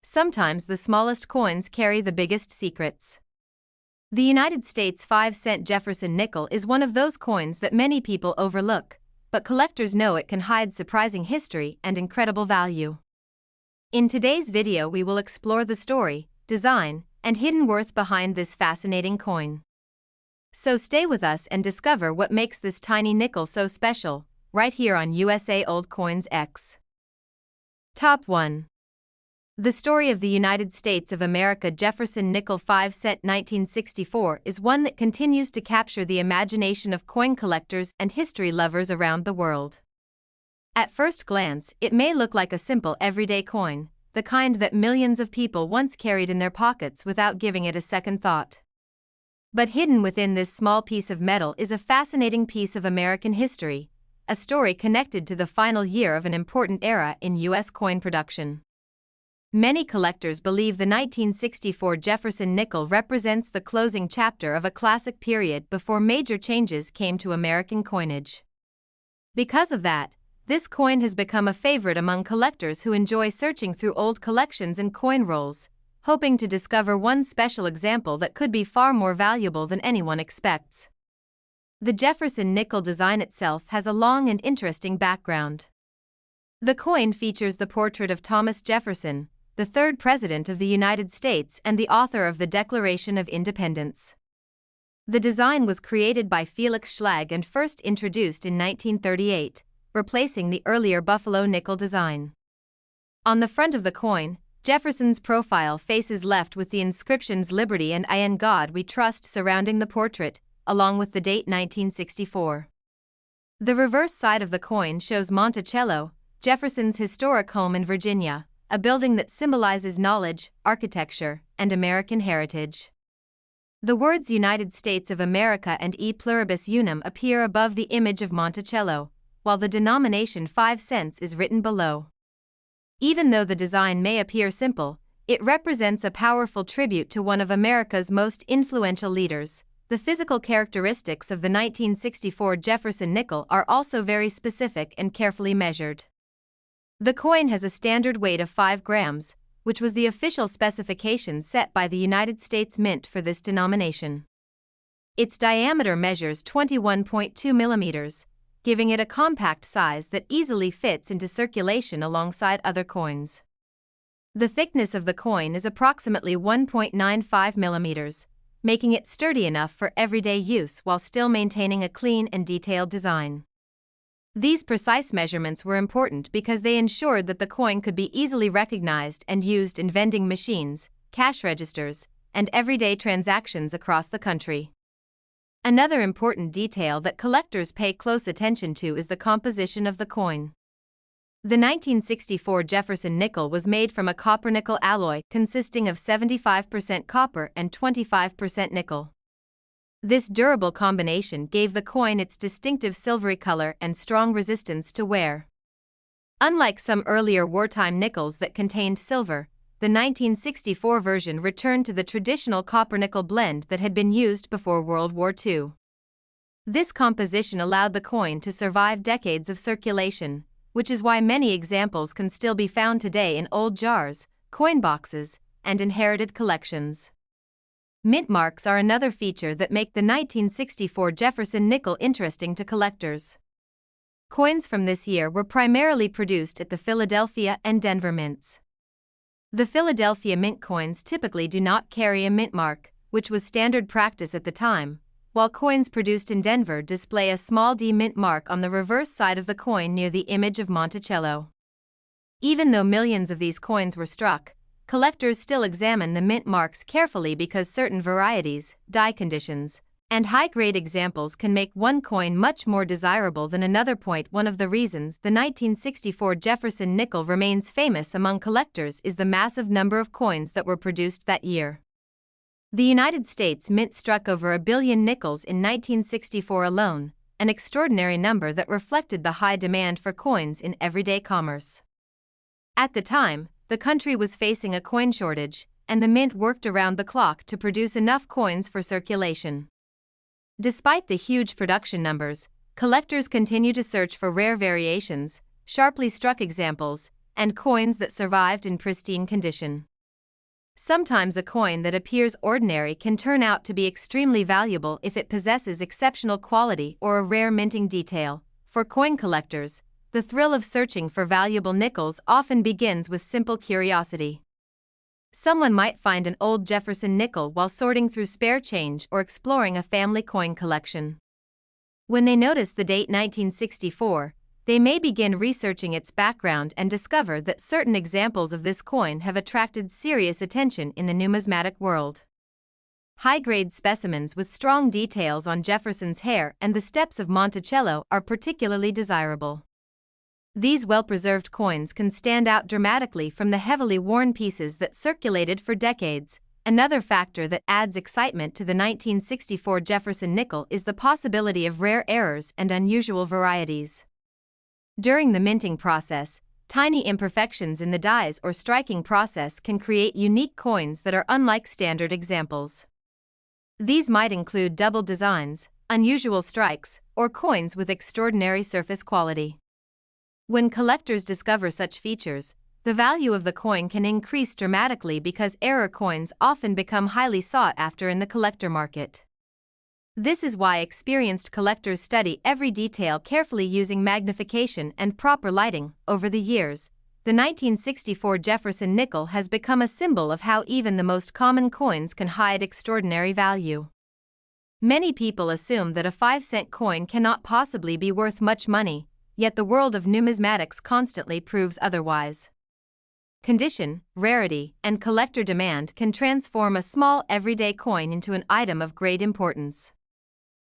sometimes the smallest coins carry the biggest secrets. The United States 5-cent Jefferson nickel is one of those coins that many people overlook, but collectors know it can hide surprising history and incredible value. In today's video, we will explore the story, design, and hidden worth behind this fascinating coin. So stay with us and discover what makes this tiny nickel so special, right here on USA Old Coins X. Top 1. The story of the United States of America Jefferson nickel 5-cent 1964 is one that continues to capture the imagination of coin collectors and history lovers around the world. At first glance, it may look like a simple everyday coin, the kind that millions of people once carried in their pockets without giving it a second thought. But hidden within this small piece of metal is a fascinating piece of American history, a story connected to the final year of an important era in U.S. coin production. Many collectors believe the 1964 Jefferson nickel represents the closing chapter of a classic period before major changes came to American coinage. Because of that, this coin has become a favorite among collectors who enjoy searching through old collections and coin rolls, hoping to discover one special example that could be far more valuable than anyone expects. The Jefferson nickel design itself has a long and interesting background. The coin features the portrait of Thomas Jefferson, the third President of the United States and the author of the Declaration of Independence. The design was created by Felix Schlag and first introduced in 1938, replacing the earlier buffalo nickel design. On the front of the coin, Jefferson's profile faces left with the inscriptions "Liberty" and "I in God We Trust" surrounding the portrait, along with the date 1964. The reverse side of the coin shows Monticello, Jefferson's historic home in Virginia, a building that symbolizes knowledge, architecture, and American heritage. The words United States of America and E Pluribus Unum appear above the image of Monticello, while the denomination 5 cents is written below. Even though the design may appear simple, it represents a powerful tribute to one of America's most influential leaders. The physical characteristics of the 1964 Jefferson nickel are also very specific and carefully measured. The coin has a standard weight of 5 grams, which was the official specification set by the United States Mint for this denomination. Its diameter measures 21.2 millimeters, giving it a compact size that easily fits into circulation alongside other coins. The thickness of the coin is approximately 1.95 millimeters, making it sturdy enough for everyday use while still maintaining a clean and detailed design. These precise measurements were important because they ensured that the coin could be easily recognized and used in vending machines, cash registers, and everyday transactions across the country. Another important detail that collectors pay close attention to is the composition of the coin. The 1964 Jefferson nickel was made from a copper-nickel alloy consisting of 75% copper and 25% nickel. This durable combination gave the coin its distinctive silvery color and strong resistance to wear. Unlike some earlier wartime nickels that contained silver, the 1964 version returned to the traditional copper-nickel blend that had been used before World War II. This composition allowed the coin to survive decades of circulation, which is why many examples can still be found today in old jars, coin boxes, and inherited collections. Mint marks are another feature that make the 1964 Jefferson nickel interesting to collectors. Coins from this year were primarily produced at the Philadelphia and Denver mints. The Philadelphia mint coins typically do not carry a mint mark, which was standard practice at the time, while coins produced in Denver display a small D mint mark on the reverse side of the coin near the image of Monticello. Even though millions of these coins were struck, collectors still examine the mint marks carefully because certain varieties, dye conditions, and high-grade examples can make one coin much more desirable than another. One of the reasons the 1964 Jefferson nickel remains famous among collectors is the massive number of coins that were produced that year. The United States Mint struck over 1 billion nickels in 1964 alone, an extraordinary number that reflected the high demand for coins in everyday commerce. At the time, the country was facing a coin shortage, and the mint worked around the clock to produce enough coins for circulation. Despite the huge production numbers, collectors continue to search for rare variations, sharply struck examples, and coins that survived in pristine condition. Sometimes a coin that appears ordinary can turn out to be extremely valuable if it possesses exceptional quality or a rare minting detail. For coin collectors, the thrill of searching for valuable nickels often begins with simple curiosity. Someone might find an old Jefferson nickel while sorting through spare change or exploring a family coin collection. When they notice the date 1964, they may begin researching its background and discover that certain examples of this coin have attracted serious attention in the numismatic world. High-grade specimens with strong details on Jefferson's hair and the steps of Monticello are particularly desirable. These well-preserved coins can stand out dramatically from the heavily worn pieces that circulated for decades. Another factor that adds excitement to the 1964 Jefferson nickel is the possibility of rare errors and unusual varieties. During the minting process, tiny imperfections in the dies or striking process can create unique coins that are unlike standard examples. These might include double designs, unusual strikes, or coins with extraordinary surface quality. When collectors discover such features, the value of the coin can increase dramatically because error coins often become highly sought after in the collector market. This is why experienced collectors study every detail carefully using magnification and proper lighting. Over the years, the 1964 Jefferson nickel has become a symbol of how even the most common coins can hide extraordinary value. Many people assume that a 5-cent coin cannot possibly be worth much money, yet the world of numismatics constantly proves otherwise. Condition, rarity, and collector demand can transform a small everyday coin into an item of great importance.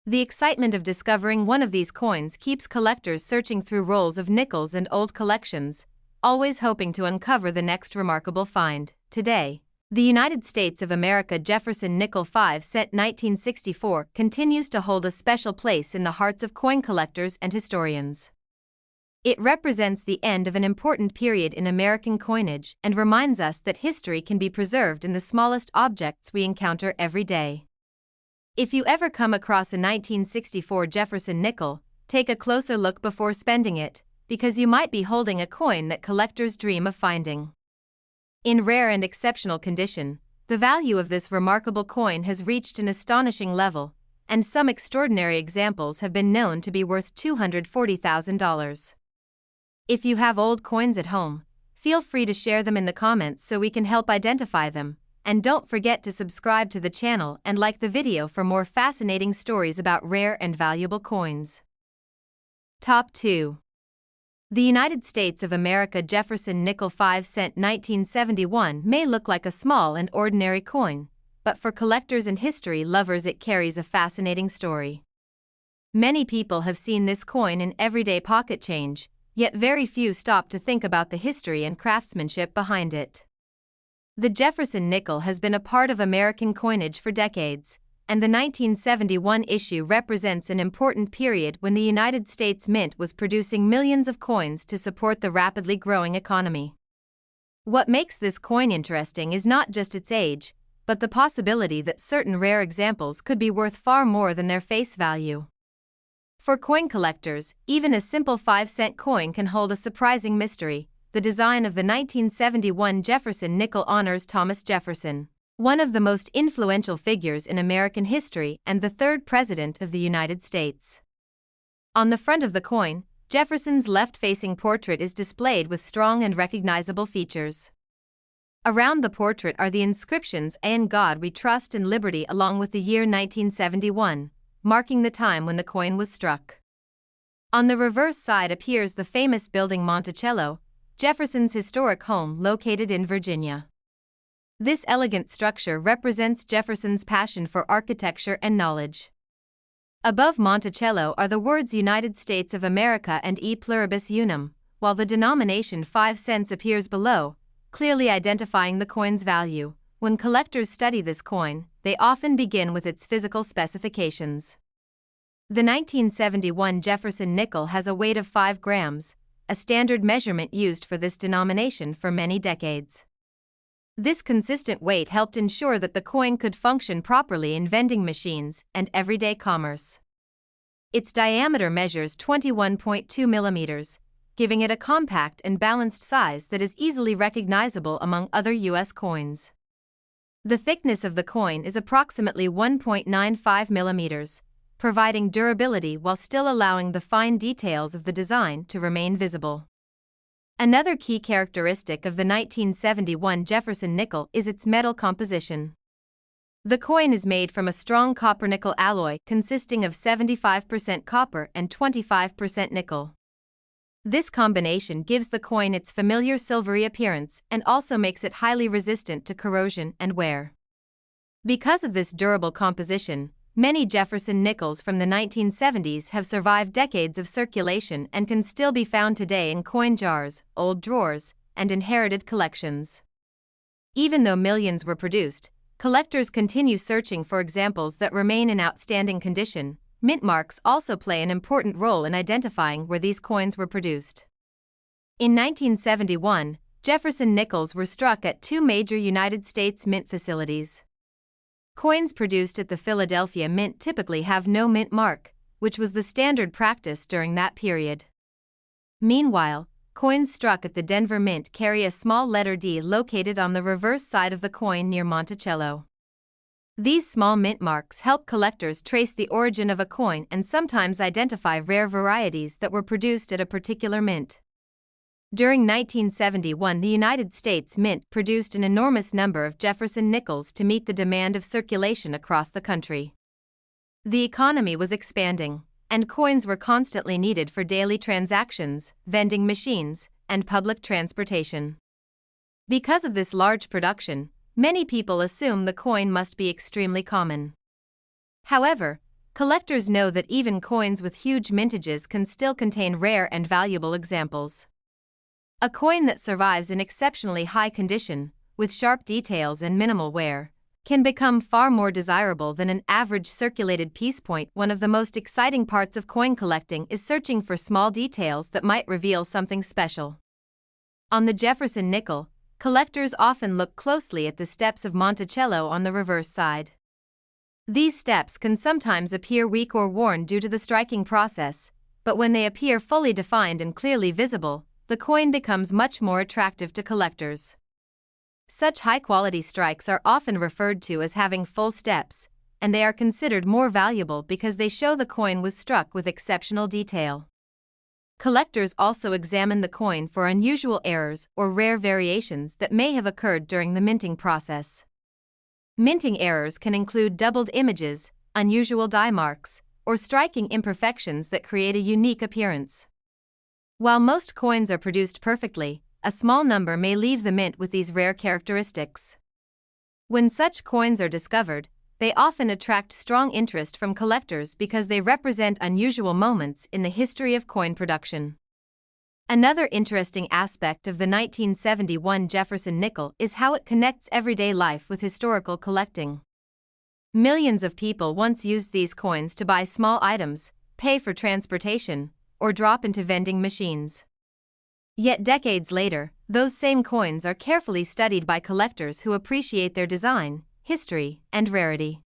The excitement of discovering one of these coins keeps collectors searching through rolls of nickels and old collections, always hoping to uncover the next remarkable find. Today, the United States of America Jefferson nickel 5-cent 1964 continues to hold a special place in the hearts of coin collectors and historians. It represents the end of an important period in American coinage and reminds us that history can be preserved in the smallest objects we encounter every day. If you ever come across a 1964 Jefferson nickel, take a closer look before spending it, because you might be holding a coin that collectors dream of finding. In rare and exceptional condition, the value of this remarkable coin has reached an astonishing level, and some extraordinary examples have been known to be worth $240,000. If you have old coins at home, feel free to share them in the comments so we can help identify them. And don't forget to subscribe to the channel and like the video for more fascinating stories about rare and valuable coins. Top 2. The United States of America Jefferson nickel 5-cent 1971 may look like a small and ordinary coin, but for collectors and history lovers it carries a fascinating story. Many people have seen this coin in everyday pocket change, yet very few stop to think about the history and craftsmanship behind it. The Jefferson nickel has been a part of American coinage for decades, and the 1971 issue represents an important period when the United States Mint was producing millions of coins to support the rapidly growing economy. What makes this coin interesting is not just its age, but the possibility that certain rare examples could be worth far more than their face value. For coin collectors, even a simple 5-cent coin can hold a surprising mystery. The design of the 1971 Jefferson nickel honors Thomas Jefferson, one of the most influential figures in American history and the third President of the United States. On the front of the coin, Jefferson's left-facing portrait is displayed with strong and recognizable features. Around the portrait are the inscriptions "In God We Trust" and "Liberty" along with the year 1971, marking the time when the coin was struck. On the reverse side appears the famous building Monticello, Jefferson's historic home located in Virginia. This elegant structure represents Jefferson's passion for architecture and knowledge. Above Monticello are the words United States of America and E Pluribus Unum, while the denomination 5 cents appears below, clearly identifying the coin's value. When collectors study this coin, they often begin with its physical specifications. The 1971 Jefferson nickel has a weight of 5 grams, a standard measurement used for this denomination for many decades. This consistent weight helped ensure that the coin could function properly in vending machines and everyday commerce. Its diameter measures 21.2 millimeters, giving it a compact and balanced size that is easily recognizable among other U.S. coins. The thickness of the coin is approximately 1.95 millimeters, providing durability while still allowing the fine details of the design to remain visible. Another key characteristic of the 1971 Jefferson nickel is its metal composition. The coin is made from a strong copper-nickel alloy consisting of 75% copper and 25% nickel. This combination gives the coin its familiar silvery appearance and also makes it highly resistant to corrosion and wear. Because of this durable composition, many Jefferson nickels from the 1970s have survived decades of circulation and can still be found today in coin jars, old drawers, and inherited collections. Even though millions were produced, collectors continue searching for examples that remain in outstanding condition. Mint marks also play an important role in identifying where these coins were produced. In 1971, Jefferson nickels were struck at two major United States mint facilities. Coins produced at the Philadelphia Mint typically have no mint mark, which was the standard practice during that period. Meanwhile, coins struck at the Denver Mint carry a small letter D located on the reverse side of the coin near Monticello. These small mint marks help collectors trace the origin of a coin and sometimes identify rare varieties that were produced at a particular mint. During 1971, the United States Mint produced an enormous number of Jefferson nickels to meet the demand of circulation across the country. The economy was expanding, and coins were constantly needed for daily transactions, vending machines, and public transportation. Because of this large production, many people assume the coin must be extremely common. However, collectors know that even coins with huge mintages can still contain rare and valuable examples. A coin that survives in exceptionally high condition, with sharp details and minimal wear, can become far more desirable than an average circulated piece. One of the most exciting parts of coin collecting is searching for small details that might reveal something special. On the Jefferson nickel, collectors often look closely at the steps of Monticello on the reverse side. These steps can sometimes appear weak or worn due to the striking process, but when they appear fully defined and clearly visible, the coin becomes much more attractive to collectors. Such high-quality strikes are often referred to as having full steps, and they are considered more valuable because they show the coin was struck with exceptional detail. Collectors also examine the coin for unusual errors or rare variations that may have occurred during the minting process. Minting errors can include doubled images, unusual die marks, or striking imperfections that create a unique appearance. While most coins are produced perfectly, a small number may leave the mint with these rare characteristics. When such coins are discovered, they often attract strong interest from collectors because they represent unusual moments in the history of coin production. Another interesting aspect of the 1971 Jefferson nickel is how it connects everyday life with historical collecting. Millions of people once used these coins to buy small items, pay for transportation, or drop into vending machines. Yet decades later, those same coins are carefully studied by collectors who appreciate their design, history, and rarity.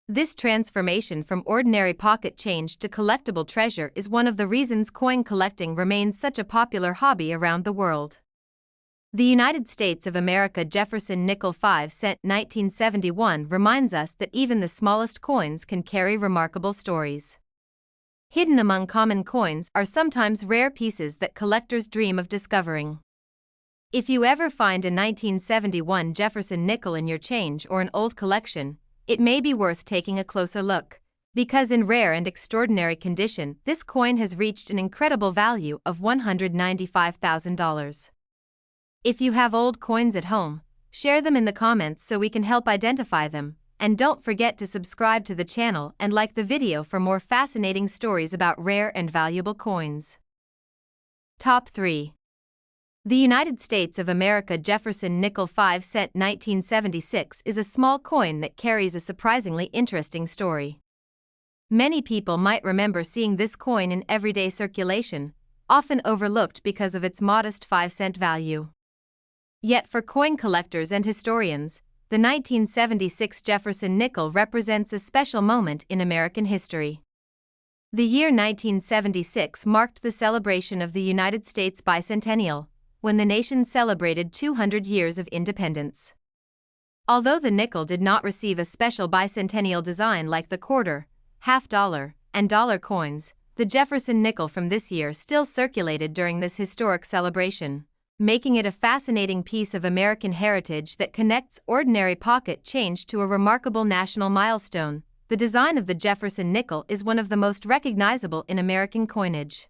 This transformation from ordinary pocket change to collectible treasure is one of the reasons coin collecting remains such a popular hobby around the world. The United States of America Jefferson nickel 5-cent 1971 reminds us that even the smallest coins can carry remarkable stories. Hidden among common coins are sometimes rare pieces that collectors dream of discovering. If you ever find a 1971 Jefferson nickel in your change or an old collection, it may be worth taking a closer look, because in rare and extraordinary condition, this coin has reached an incredible value of $195,000. If you have old coins at home, share them in the comments so we can help identify them, and don't forget to subscribe to the channel and like the video for more fascinating stories about rare and valuable coins. Top 3. The United States of America Jefferson nickel 5-cent 1976 is a small coin that carries a surprisingly interesting story. Many people might remember seeing this coin in everyday circulation, often overlooked because of its modest 5-cent value. Yet for coin collectors and historians, the 1976 Jefferson nickel represents a special moment in American history. The year 1976 marked the celebration of the United States bicentennial, when the nation celebrated 200 years of independence. Although the nickel did not receive a special bicentennial design like the quarter, half-dollar, and dollar coins, the Jefferson nickel from this year still circulated during this historic celebration, making it a fascinating piece of American heritage that connects ordinary pocket change to a remarkable national milestone. The design of the Jefferson nickel is one of the most recognizable in American coinage.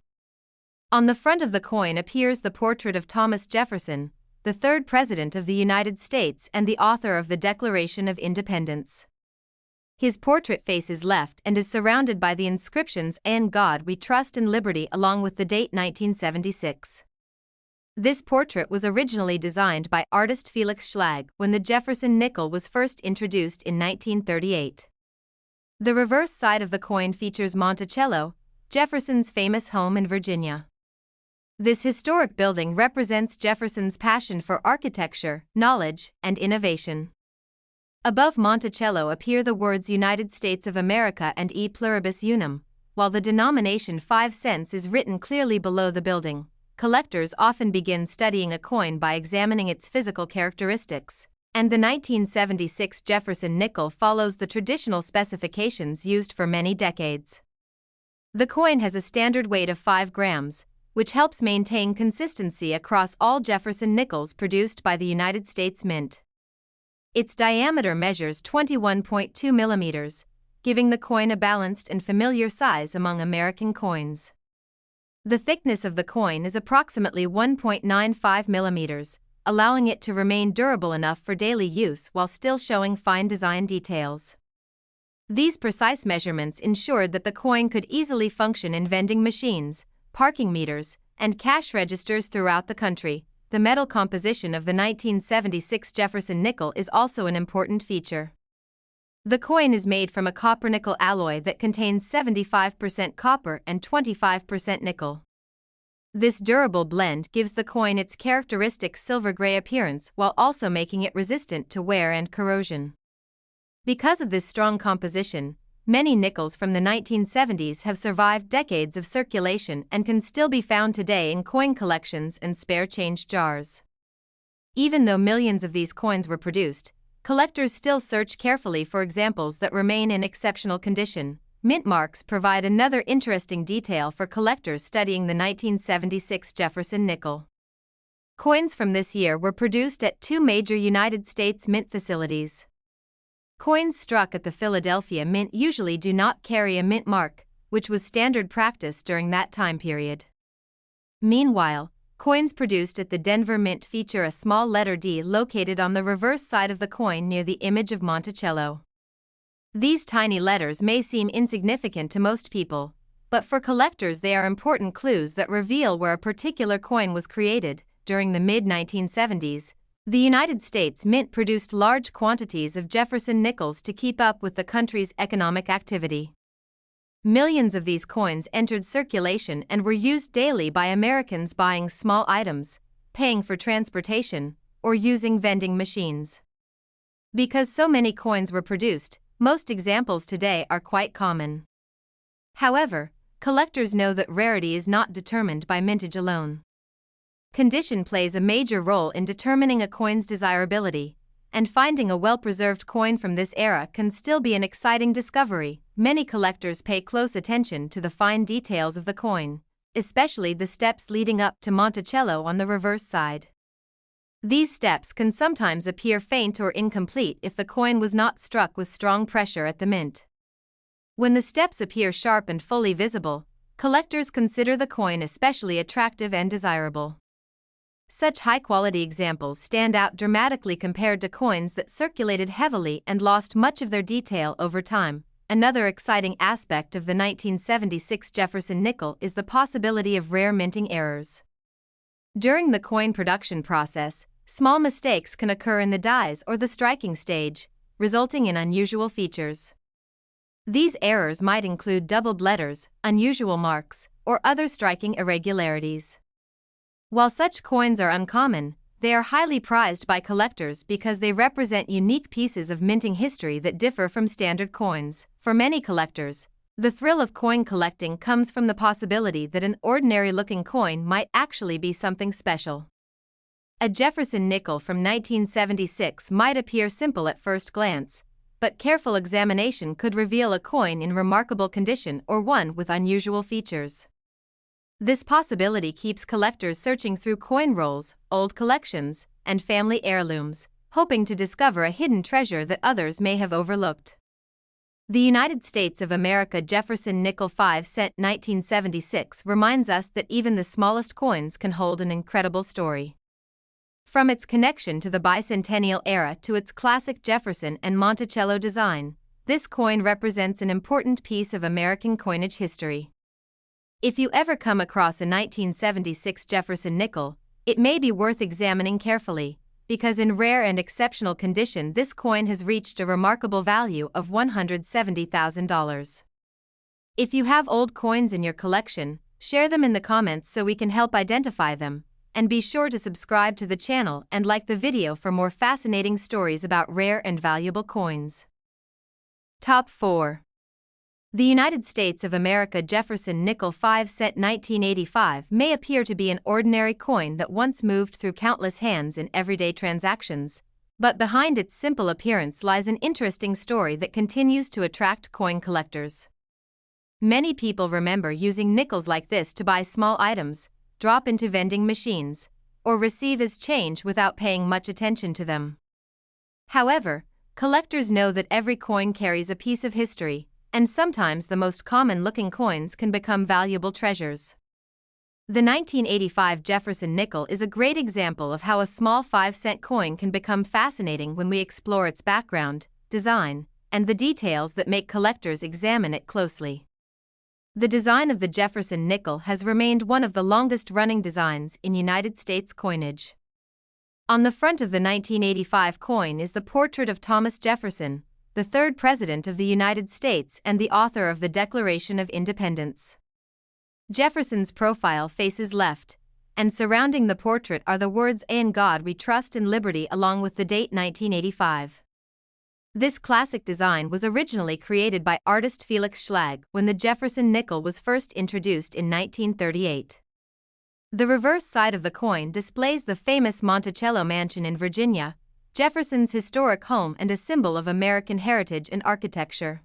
On the front of the coin appears the portrait of Thomas Jefferson, the third President of the United States and the author of the Declaration of Independence. His portrait faces left and is surrounded by the inscriptions "In God We Trust" and "Liberty" along with the date 1976. This portrait was originally designed by artist Felix Schlag when the Jefferson nickel was first introduced in 1938. The reverse side of the coin features Monticello, Jefferson's famous home in Virginia. This historic building represents Jefferson's passion for architecture, knowledge, and innovation. Above Monticello appear the words United States of America and E Pluribus Unum, while the denomination 5 cents is written clearly below the building. Collectors often begin studying a coin by examining its physical characteristics, and the 1976 Jefferson nickel follows the traditional specifications used for many decades. The coin has a standard weight of 5 grams, which helps maintain consistency across all Jefferson nickels produced by the United States Mint. Its diameter measures 21.2 millimeters, giving the coin a balanced and familiar size among American coins. The thickness of the coin is approximately 1.95 millimeters, allowing it to remain durable enough for daily use while still showing fine design details. These precise measurements ensured that the coin could easily function in vending machines, parking meters, and cash registers throughout the country. The metal composition of the 1976 Jefferson nickel is also an important feature. The coin is made from a copper-nickel alloy that contains 75% copper and 25% nickel. This durable blend gives the coin its characteristic silver-gray appearance while also making it resistant to wear and corrosion. Because of this strong composition, many nickels from the 1970s have survived decades of circulation and can still be found today in coin collections and spare change jars. Even though millions of these coins were produced, collectors still search carefully for examples that remain in exceptional condition. Mint marks provide another interesting detail for collectors studying the 1976 Jefferson nickel. Coins from this year were produced at 2 major United States mint facilities. Coins struck at the Philadelphia Mint usually do not carry a mint mark, which was standard practice during that time period. Meanwhile, coins produced at the Denver Mint feature a small letter D located on the reverse side of the coin near the image of Monticello. These tiny letters may seem insignificant to most people, but for collectors they are important clues that reveal where a particular coin was created. During the mid-1970s, the United States Mint produced large quantities of Jefferson nickels to keep up with the country's economic activity. Millions of these coins entered circulation and were used daily by Americans buying small items, paying for transportation, or using vending machines. Because so many coins were produced, most examples today are quite common. However, collectors know that rarity is not determined by mintage alone. Condition plays a major role in determining a coin's desirability, and finding a well-preserved coin from this era can still be an exciting discovery. Many collectors pay close attention to the fine details of the coin, especially the steps leading up to Monticello on the reverse side. These steps can sometimes appear faint or incomplete if the coin was not struck with strong pressure at the mint. When the steps appear sharp and fully visible, collectors consider the coin especially attractive and desirable. Such high-quality examples stand out dramatically compared to coins that circulated heavily and lost much of their detail over time. Another exciting aspect of the 1976 Jefferson nickel is the possibility of rare minting errors. During the coin production process, small mistakes can occur in the dies or the striking stage, resulting in unusual features. These errors might include doubled letters, unusual marks, or other striking irregularities. While such coins are uncommon, they are highly prized by collectors because they represent unique pieces of minting history that differ from standard coins. For many collectors, the thrill of coin collecting comes from the possibility that an ordinary-looking coin might actually be something special. A Jefferson nickel from 1976 might appear simple at first glance, but careful examination could reveal a coin in remarkable condition or one with unusual features. This possibility keeps collectors searching through coin rolls, old collections, and family heirlooms, hoping to discover a hidden treasure that others may have overlooked. The United States of America Jefferson nickel 5 cent 1976 reminds us that even the smallest coins can hold an incredible story. From its connection to the bicentennial era to its classic Jefferson and Monticello design, this coin represents an important piece of American coinage history. If you ever come across a 1976 Jefferson nickel, it may be worth examining carefully, because in rare and exceptional condition this coin has reached a remarkable value of $170,000. If you have old coins in your collection, share them in the comments so we can help identify them, and be sure to subscribe to the channel and like the video for more fascinating stories about rare and valuable coins. Top 4. The United States of America Jefferson nickel 5 cent 1985 may appear to be an ordinary coin that once moved through countless hands in everyday transactions, but behind its simple appearance lies an interesting story that continues to attract coin collectors. Many people remember using nickels like this to buy small items, drop into vending machines, or receive as change without paying much attention to them. However, collectors know that every coin carries a piece of history, and sometimes the most common-looking coins can become valuable treasures. The 1985 Jefferson nickel is a great example of how a small 5-cent coin can become fascinating when we explore its background, design, and the details that make collectors examine it closely. The design of the Jefferson nickel has remained one of the longest-running designs in United States coinage. On the front of the 1985 coin is the portrait of Thomas Jefferson, the third President of the United States and the author of the Declaration of Independence. Jefferson's profile faces left, and surrounding the portrait are the words "In God We Trust" and "Liberty" along with the date 1985. This classic design was originally created by artist Felix Schlag when the Jefferson nickel was first introduced in 1938. The reverse side of the coin displays the famous Monticello mansion in Virginia, Jefferson's historic home and a symbol of American heritage and architecture.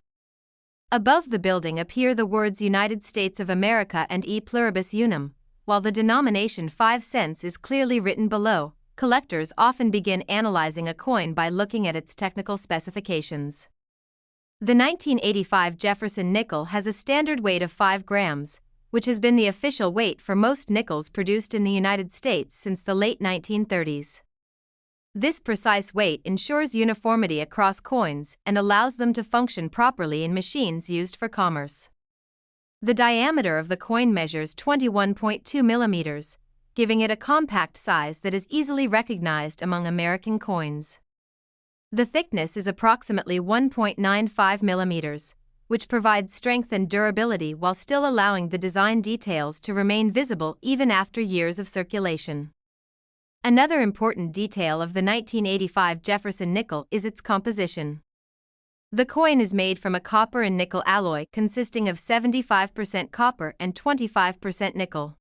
Above the building appear the words United States of America and E pluribus unum, while the denomination 5 cents is clearly written below. Collectors often begin analyzing a coin by looking at its technical specifications. The 1985 Jefferson nickel has a standard weight of 5 grams, which has been the official weight for most nickels produced in the United States since the late 1930s. This precise weight ensures uniformity across coins and allows them to function properly in machines used for commerce. The diameter of the coin measures 21.2 millimeters, giving it a compact size that is easily recognized among American coins. The thickness is approximately 1.95 millimeters, which provides strength and durability while still allowing the design details to remain visible even after years of circulation. Another important detail of the 1985 Jefferson nickel is its composition. The coin is made from a copper and nickel alloy consisting of 75% copper and 25% nickel.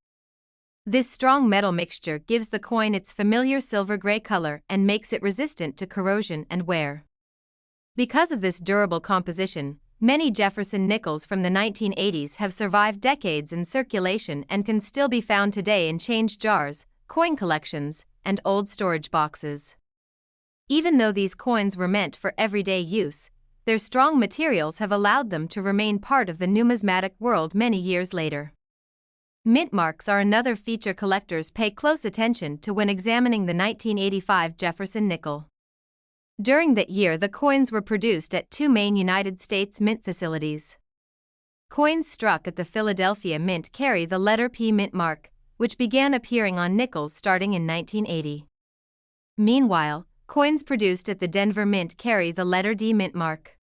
This strong metal mixture gives the coin its familiar silver-gray color and makes it resistant to corrosion and wear. Because of this durable composition, many Jefferson nickels from the 1980s have survived decades in circulation and can still be found today in change jars, coin collections, and old storage boxes. Even though these coins were meant for everyday use, their strong materials have allowed them to remain part of the numismatic world many years later. Mint marks are another feature collectors pay close attention to when examining the 1985 Jefferson nickel. During that year, the coins were produced at 2 main United States mint facilities. Coins struck at the Philadelphia Mint carry the letter P mint mark, which began appearing on nickels starting in 1980. Meanwhile, coins produced at the Denver Mint carry the letter D mint mark.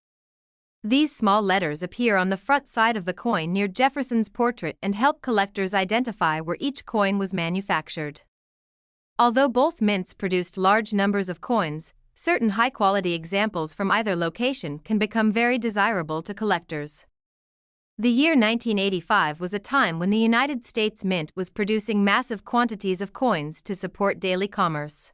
These small letters appear on the front side of the coin near Jefferson's portrait and help collectors identify where each coin was manufactured. Although both mints produced large numbers of coins, certain high-quality examples from either location can become very desirable to collectors. The year 1985 was a time when the United States Mint was producing massive quantities of coins to support daily commerce.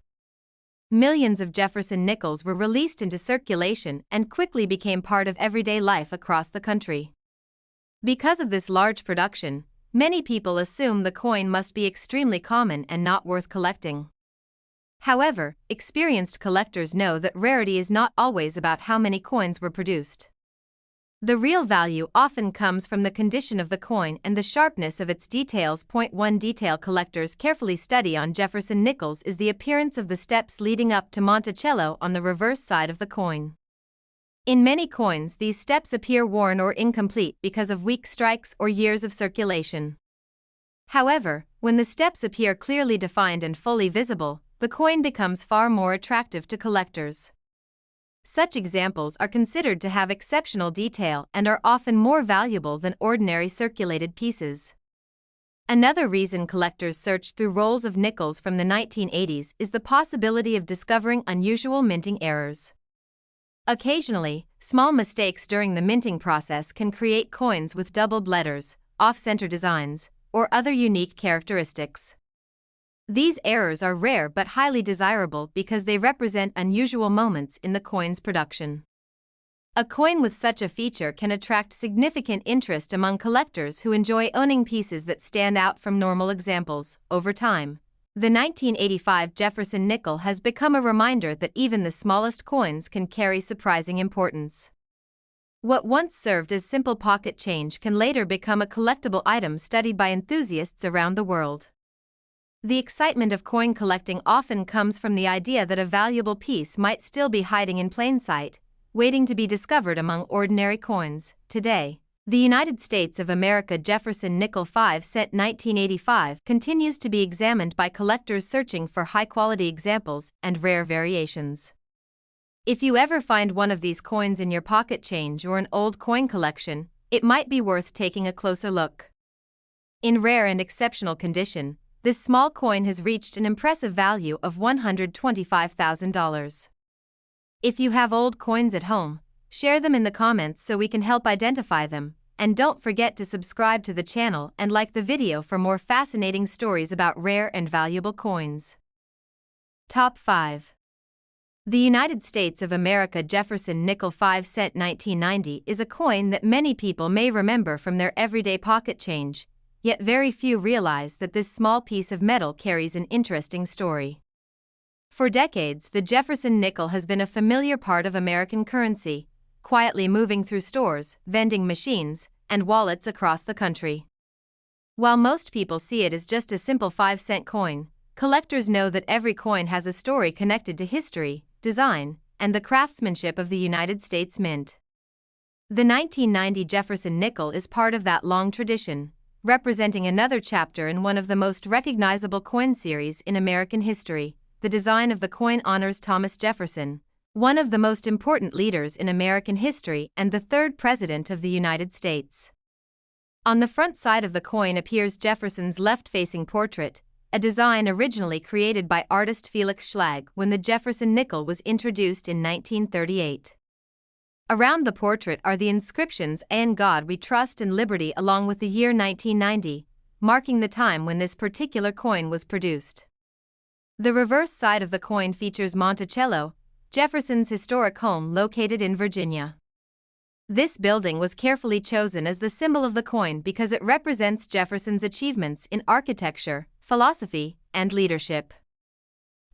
Millions of Jefferson nickels were released into circulation and quickly became part of everyday life across the country. Because of this large production, many people assume the coin must be extremely common and not worth collecting. However, experienced collectors know that rarity is not always about how many coins were produced. The real value often comes from the condition of the coin and the sharpness of its details. One detail collectors carefully study on Jefferson nickels is the appearance of the steps leading up to Monticello on the reverse side of the coin. In many coins, these steps appear worn or incomplete because of weak strikes or years of circulation. However, when the steps appear clearly defined and fully visible, the coin becomes far more attractive to collectors. Such examples are considered to have exceptional detail and are often more valuable than ordinary circulated pieces. Another reason collectors search through rolls of nickels from the 1980s is the possibility of discovering unusual minting errors. Occasionally, small mistakes during the minting process can create coins with doubled letters, off-center designs, or other unique characteristics. These errors are rare but highly desirable because they represent unusual moments in the coin's production. A coin with such a feature can attract significant interest among collectors who enjoy owning pieces that stand out from normal examples. Over time, the 1985 Jefferson nickel has become a reminder that even the smallest coins can carry surprising importance. What once served as simple pocket change can later become a collectible item studied by enthusiasts around the world. The excitement of coin collecting often comes from the idea that a valuable piece might still be hiding in plain sight, waiting to be discovered among ordinary coins. Today, the United States of America Jefferson nickel 5 cent 1985 continues to be examined by collectors searching for high-quality examples and rare variations. If you ever find one of these coins in your pocket change or an old coin collection, it might be worth taking a closer look. In rare and exceptional condition, this small coin has reached an impressive value of $125,000. If you have old coins at home, share them in the comments so we can help identify them, and don't forget to subscribe to the channel and like the video for more fascinating stories about rare and valuable coins. Top 5. The United States of America Jefferson nickel 5 cent 1990 is a coin that many people may remember from their everyday pocket change, yet very few realize that this small piece of metal carries an interesting story. For decades, the Jefferson nickel has been a familiar part of American currency, quietly moving through stores, vending machines, and wallets across the country. While most people see it as just a simple 5-cent coin, collectors know that every coin has a story connected to history, design, and the craftsmanship of the United States Mint. The 1990 Jefferson nickel is part of that long tradition, representing another chapter in one of the most recognizable coin series in American history. The design of the coin honors Thomas Jefferson, one of the most important leaders in American history and the third president of the United States. On the front side of the coin appears Jefferson's left-facing portrait, a design originally created by artist Felix Schlag when the Jefferson nickel was introduced in 1938. Around the portrait are the inscriptions "In God We Trust" and "Liberty" along with the year 1990, marking the time when this particular coin was produced. The reverse side of the coin features Monticello, Jefferson's historic home located in Virginia. This building was carefully chosen as the symbol of the coin because it represents Jefferson's achievements in architecture, philosophy, and leadership.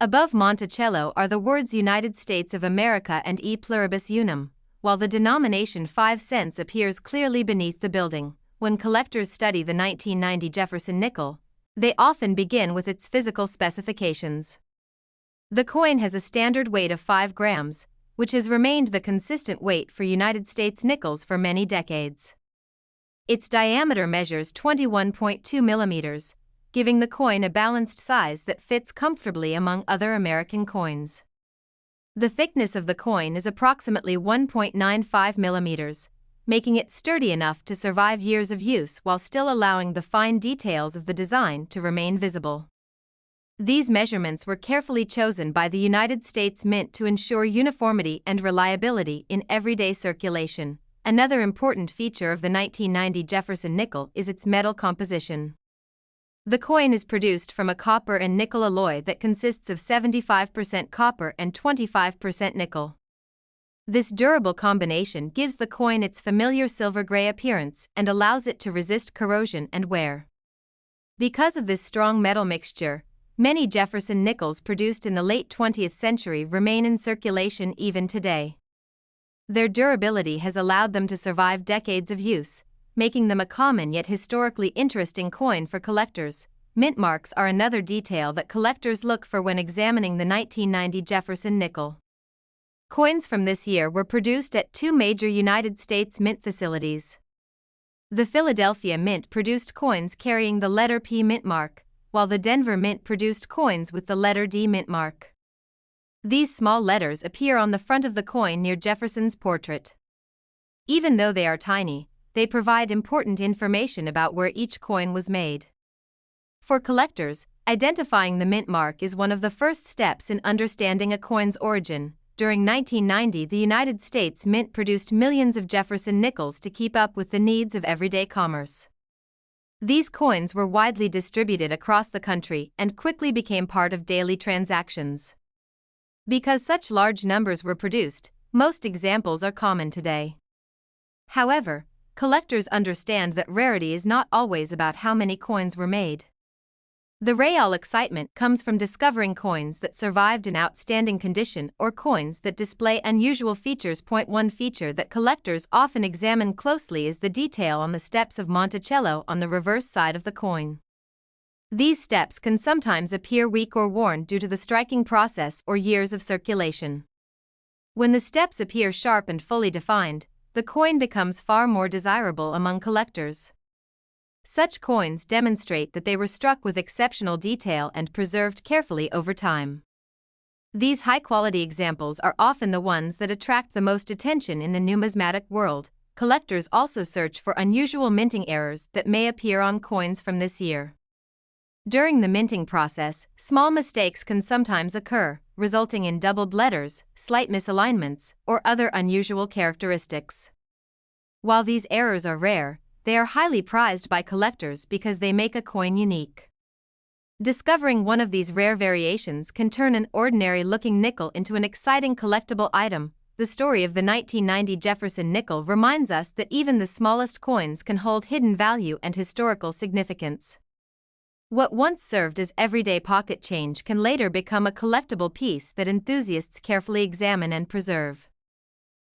Above Monticello are the words United States of America and E Pluribus Unum, while the denomination 5 cents appears clearly beneath the building. When collectors study the 1990 Jefferson nickel, they often begin with its physical specifications. The coin has a standard weight of 5 grams, which has remained the consistent weight for United States nickels for many decades. Its diameter measures 21.2 millimeters, giving the coin a balanced size that fits comfortably among other American coins. The thickness of the coin is approximately 1.95 millimeters, making it sturdy enough to survive years of use while still allowing the fine details of the design to remain visible. These measurements were carefully chosen by the United States Mint to ensure uniformity and reliability in everyday circulation. Another important feature of the 1990 Jefferson nickel is its metal composition. The coin is produced from a copper and nickel alloy that consists of 75% copper and 25% nickel. This durable combination gives the coin its familiar silver-gray appearance and allows it to resist corrosion and wear. Because of this strong metal mixture, many Jefferson nickels produced in the late 20th century remain in circulation even today. Their durability has allowed them to survive decades of use, making them a common yet historically interesting coin for collectors. Mint marks are another detail that collectors look for when examining the 1990 Jefferson nickel. Coins from this year were produced at two major United States mint facilities. The Philadelphia Mint produced coins carrying the letter P mint mark, while the Denver Mint produced coins with the letter D mint mark. These small letters appear on the front of the coin near Jefferson's portrait. Even though they are tiny, they provide important information about where each coin was made. For collectors, identifying the mint mark is one of the first steps in understanding a coin's origin. During 1990, the United States Mint produced millions of Jefferson nickels to keep up with the needs of everyday commerce. These coins were widely distributed across the country and quickly became part of daily transactions. Because such large numbers were produced, most examples are common today. However, collectors understand that rarity is not always about how many coins were made. The real excitement comes from discovering coins that survived in outstanding condition or coins that display unusual features. One feature that collectors often examine closely is the detail on the steps of Monticello on the reverse side of the coin. These steps can sometimes appear weak or worn due to the striking process or years of circulation. When the steps appear sharp and fully defined, the coin becomes far more desirable among collectors. Such coins demonstrate that they were struck with exceptional detail and preserved carefully over time. These high-quality examples are often the ones that attract the most attention in the numismatic world. Collectors also search for unusual minting errors that may appear on coins from this year. During the minting process, small mistakes can sometimes occur, resulting in doubled letters, slight misalignments, or other unusual characteristics. While these errors are rare, they are highly prized by collectors because they make a coin unique. Discovering one of these rare variations can turn an ordinary-looking nickel into an exciting collectible item. The story of the 1990 Jefferson nickel reminds us that even the smallest coins can hold hidden value and historical significance. What once served as everyday pocket change can later become a collectible piece that enthusiasts carefully examine and preserve.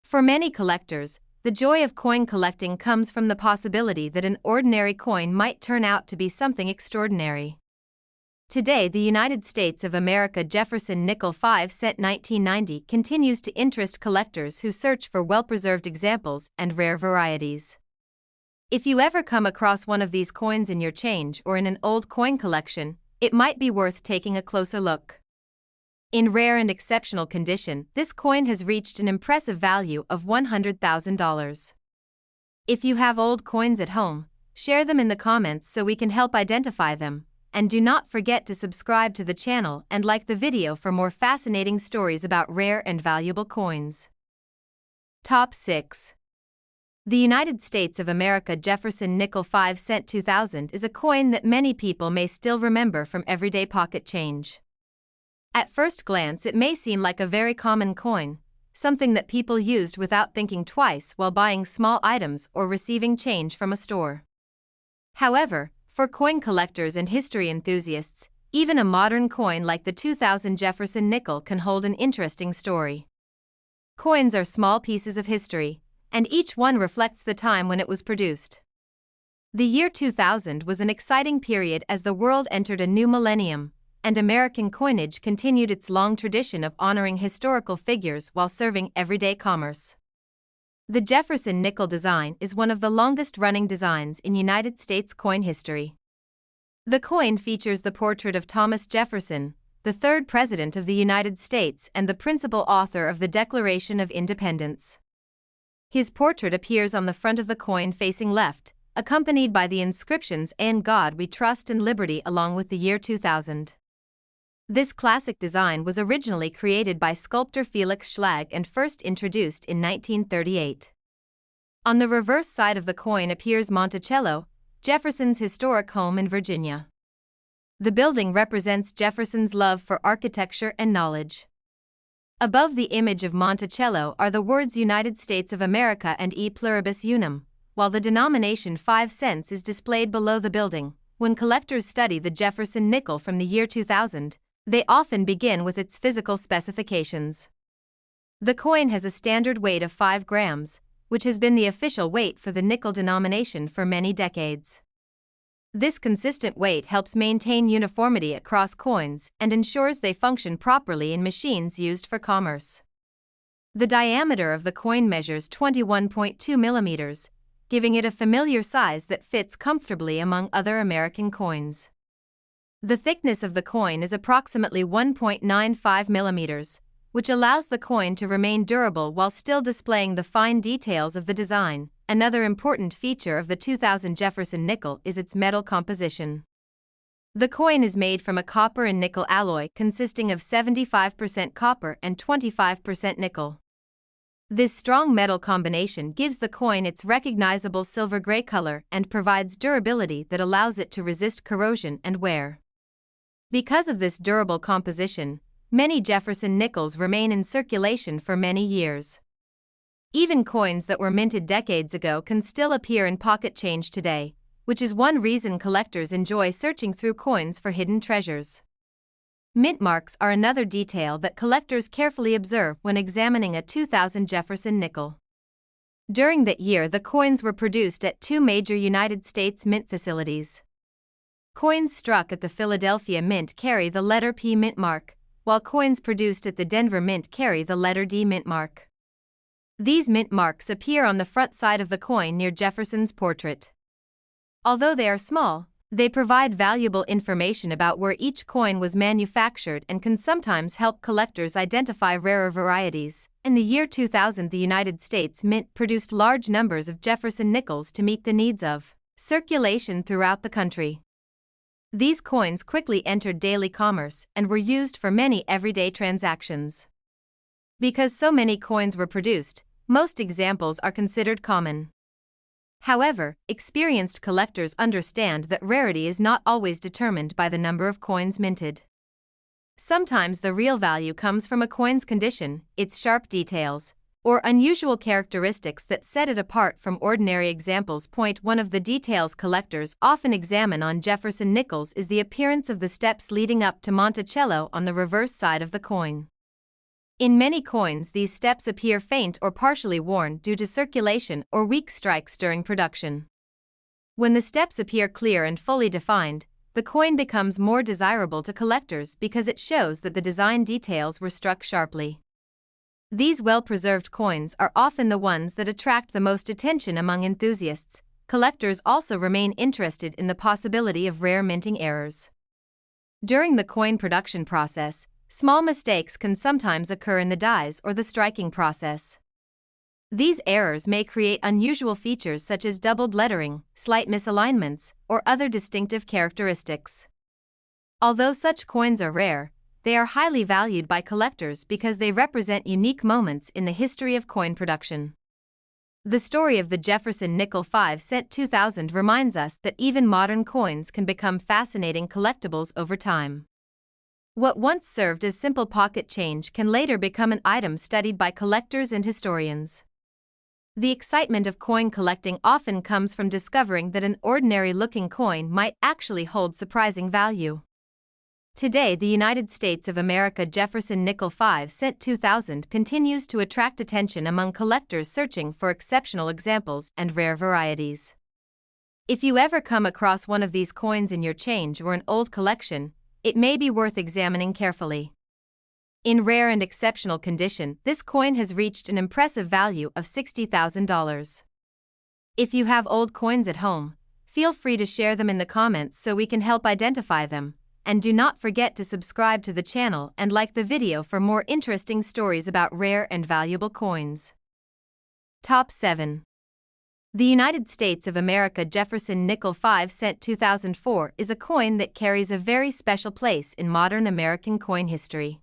For many collectors, the joy of coin collecting comes from the possibility that an ordinary coin might turn out to be something extraordinary. Today, the United States of America Jefferson nickel 5-cent 1990 continues to interest collectors who search for well-preserved examples and rare varieties. If you ever come across one of these coins in your change or in an old coin collection, it might be worth taking a closer look. In rare and exceptional condition, this coin has reached an impressive value of $100,000. If you have old coins at home, share them in the comments so we can help identify them, and do not forget to subscribe to the channel and like the video for more fascinating stories about rare and valuable coins. Top 6. The United States of America Jefferson nickel 5-cent 2000 is a coin that many people may still remember from everyday pocket change. At first glance, it may seem like a very common coin, something that people used without thinking twice while buying small items or receiving change from a store. However, for coin collectors and history enthusiasts, even a modern coin like the 2000 Jefferson nickel can hold an interesting story. Coins are small pieces of history, and each one reflects the time when it was produced. The year 2000 was an exciting period as the world entered a new millennium, and American coinage continued its long tradition of honoring historical figures while serving everyday commerce. The Jefferson nickel design is one of the longest-running designs in United States coin history. The coin features the portrait of Thomas Jefferson, the third President of the United States and the principal author of the Declaration of Independence. His portrait appears on the front of the coin facing left, accompanied by the inscriptions "In God We Trust" and "Liberty" along with the year 2000. This classic design was originally created by sculptor Felix Schlag and first introduced in 1938. On the reverse side of the coin appears Monticello, Jefferson's historic home in Virginia. The building represents Jefferson's love for architecture and knowledge. Above the image of Monticello are the words United States of America and E pluribus unum, while the denomination 5 cents is displayed below the building. When collectors study the Jefferson nickel from the year 2000, they often begin with its physical specifications. The coin has a standard weight of 5 grams, which has been the official weight for the nickel denomination for many decades. This consistent weight helps maintain uniformity across coins and ensures they function properly in machines used for commerce. The diameter of the coin measures 21.2 millimeters, giving it a familiar size that fits comfortably among other American coins. The thickness of the coin is approximately 1.95 millimeters, which allows the coin to remain durable while still displaying the fine details of the design. Another important feature of the 2000 Jefferson nickel is its metal composition. The coin is made from a copper and nickel alloy consisting of 75% copper and 25% nickel. This strong metal combination gives the coin its recognizable silver-gray color and provides durability that allows it to resist corrosion and wear. Because of this durable composition, many Jefferson nickels remain in circulation for many years. Even coins that were minted decades ago can still appear in pocket change today, which is one reason collectors enjoy searching through coins for hidden treasures. Mint marks are another detail that collectors carefully observe when examining a 2000 Jefferson nickel. During that year, the coins were produced at 2 major United States mint facilities. Coins struck at the Philadelphia Mint carry the letter P mint mark, while coins produced at the Denver Mint carry the letter D mint mark. These mint marks appear on the front side of the coin near Jefferson's portrait. Although they are small, they provide valuable information about where each coin was manufactured and can sometimes help collectors identify rarer varieties. In the year 2000, the United States Mint produced large numbers of Jefferson nickels to meet the needs of circulation throughout the country. These coins quickly entered daily commerce and were used for many everyday transactions. Because so many coins were produced, most examples are considered common. However, experienced collectors understand that rarity is not always determined by the number of coins minted. Sometimes the real value comes from a coin's condition, its sharp details, or unusual characteristics that set it apart from ordinary examples. One of the details collectors often examine on Jefferson nickels is the appearance of the steps leading up to Monticello on the reverse side of the coin. In many coins, these steps appear faint or partially worn due to circulation or weak strikes during production. When the steps appear clear and fully defined, the coin becomes more desirable to collectors because it shows that the design details were struck sharply. These well-preserved coins are often the ones that attract the most attention among enthusiasts. Collectors also remain interested in the possibility of rare minting errors. During the coin production process, small mistakes can sometimes occur in the dies or the striking process. These errors may create unusual features such as doubled lettering, slight misalignments, or other distinctive characteristics. Although such coins are rare, they are highly valued by collectors because they represent unique moments in the history of coin production. The story of the Jefferson nickel 5 cent 2000 reminds us that even modern coins can become fascinating collectibles over time. What once served as simple pocket change can later become an item studied by collectors and historians. The excitement of coin collecting often comes from discovering that an ordinary-looking coin might actually hold surprising value. Today, the United States of America Jefferson nickel 5 cent 2000 continues to attract attention among collectors searching for exceptional examples and rare varieties. If you ever come across one of these coins in your change or an old collection, it may be worth examining carefully. In rare and exceptional condition, this coin has reached an impressive value of $60,000. If you have old coins at home, feel free to share them in the comments so we can help identify them. And do not forget to subscribe to the channel and like the video for more interesting stories about rare and valuable coins. Top 7. The United States of America Jefferson nickel 5 cent 2004 is a coin that carries a very special place in modern American coin history.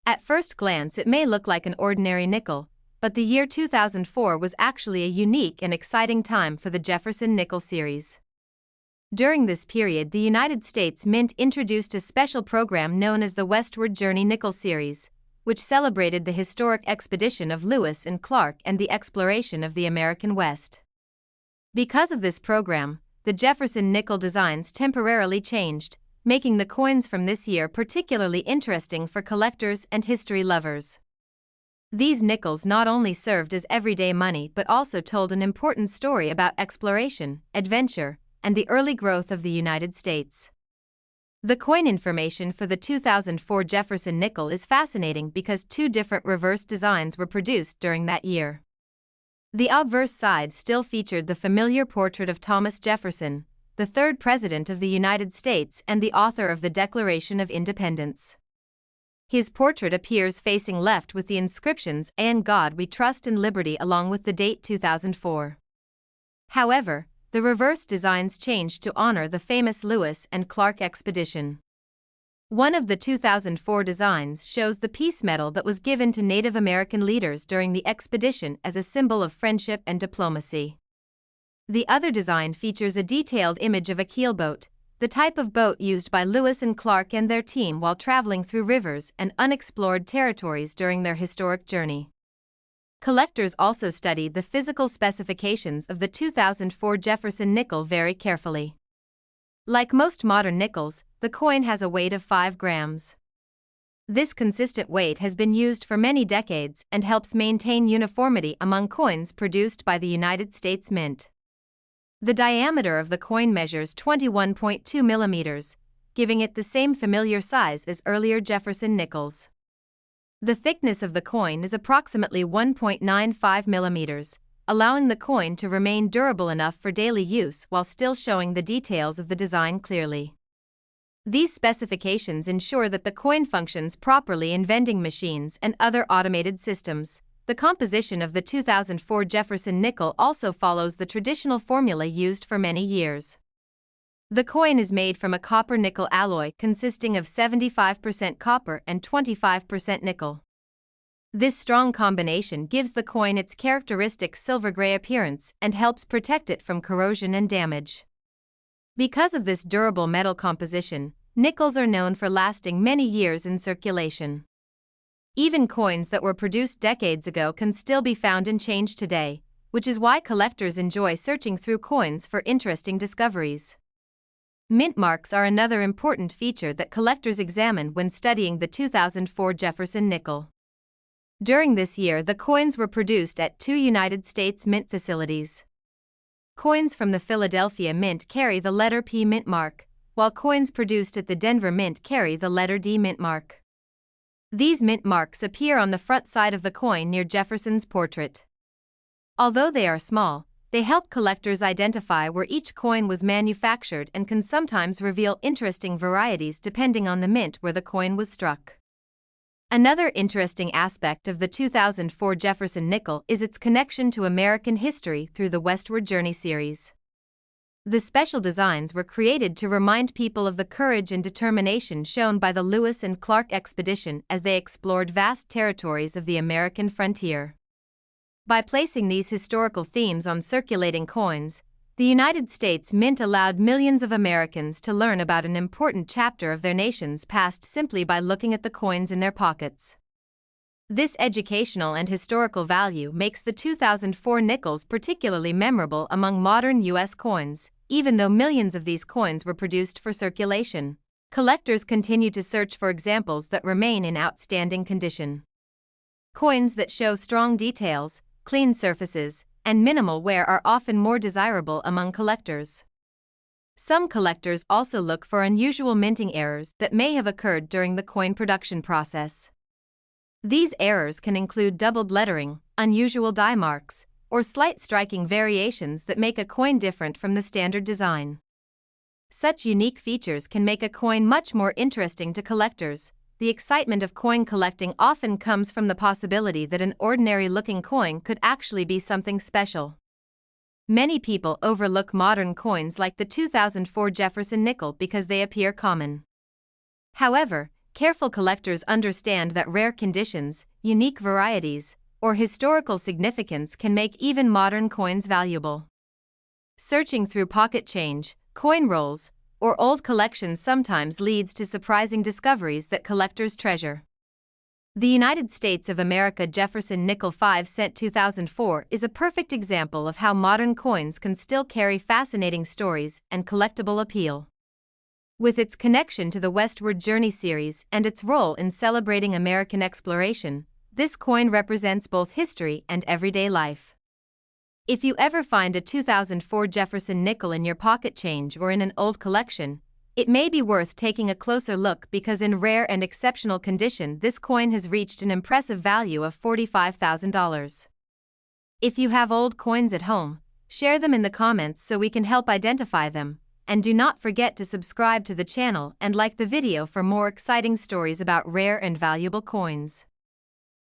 At first glance, it may look like an ordinary nickel, but the year 2004 was actually a unique and exciting time for the Jefferson nickel series. During this period, the United States Mint introduced a special program known as the Westward Journey Nickel Series, which celebrated the historic expedition of Lewis and Clark and the exploration of the American West. Because of this program, the Jefferson nickel designs temporarily changed, making the coins from this year particularly interesting for collectors and history lovers. These nickels not only served as everyday money but also told an important story about exploration, adventure, and the early growth of the United States. The coin information for the 2004 Jefferson nickel is fascinating because two different reverse designs were produced during that year. The obverse side still featured the familiar portrait of Thomas Jefferson, the third President of the United States and the author of the Declaration of Independence. His portrait appears facing left with the inscriptions "In God We Trust" and "Liberty" along with the date 2004. However, the reverse designs changed to honor the famous Lewis and Clark expedition. One of the 2004 designs shows the peace medal that was given to Native American leaders during the expedition as a symbol of friendship and diplomacy. The other design features a detailed image of a keelboat, the type of boat used by Lewis and Clark and their team while traveling through rivers and unexplored territories during their historic journey. Collectors also studied the physical specifications of the 2004 Jefferson nickel very carefully. Like most modern nickels, the coin has a weight of 5 grams. This consistent weight has been used for many decades and helps maintain uniformity among coins produced by the United States Mint. The diameter of the coin measures 21.2 millimeters, giving it the same familiar size as earlier Jefferson nickels. The thickness of the coin is approximately 1.95 millimeters, allowing the coin to remain durable enough for daily use while still showing the details of the design clearly. These specifications ensure that the coin functions properly in vending machines and other automated systems. The composition of the 2004 Jefferson nickel also follows the traditional formula used for many years. The coin is made from a copper-nickel alloy consisting of 75% copper and 25% nickel. This strong combination gives the coin its characteristic silver-gray appearance and helps protect it from corrosion and damage. Because of this durable metal composition, nickels are known for lasting many years in circulation. Even coins that were produced decades ago can still be found in change today, which is why collectors enjoy searching through coins for interesting discoveries. Mint marks are another important feature that collectors examine when studying the 2004 Jefferson nickel. During this year, the coins were produced at 2 United States Mint facilities. Coins from the Philadelphia Mint carry the letter P mint mark, while coins produced at the Denver Mint carry the letter D mint mark. These mint marks appear on the front side of the coin near Jefferson's portrait. Although they are small, they help collectors identify where each coin was manufactured and can sometimes reveal interesting varieties depending on the mint where the coin was struck. Another interesting aspect of the 2004 Jefferson nickel is its connection to American history through the Westward Journey series. The special designs were created to remind people of the courage and determination shown by the Lewis and Clark expedition as they explored vast territories of the American frontier. By placing these historical themes on circulating coins, the United States Mint allowed millions of Americans to learn about an important chapter of their nation's past simply by looking at the coins in their pockets. This educational and historical value makes the 2004 nickels particularly memorable among modern U.S. coins. Even though millions of these coins were produced for circulation, collectors continue to search for examples that remain in outstanding condition. Coins that show strong details, clean surfaces, and minimal wear are often more desirable among collectors. Some collectors also look for unusual minting errors that may have occurred during the coin production process. These errors can include doubled lettering, unusual die marks, or slight striking variations that make a coin different from the standard design. Such unique features can make a coin much more interesting to collectors. The excitement of coin collecting often comes from the possibility that an ordinary-looking coin could actually be something special. Many people overlook modern coins like the 2004 Jefferson nickel because they appear common. However, careful collectors understand that rare conditions, unique varieties, or historical significance can make even modern coins valuable. Searching through pocket change, coin rolls, or old collections sometimes leads to surprising discoveries that collectors treasure. The United States of America Jefferson nickel 5-cent 2004 is a perfect example of how modern coins can still carry fascinating stories and collectible appeal. With its connection to the Westward Journey series and its role in celebrating American exploration, this coin represents both history and everyday life. If you ever find a 2004 Jefferson nickel in your pocket change or in an old collection, it may be worth taking a closer look because in rare and exceptional condition this coin has reached an impressive value of $45,000. If you have old coins at home, share them in the comments so we can help identify them, and do not forget to subscribe to the channel and like the video for more exciting stories about rare and valuable coins.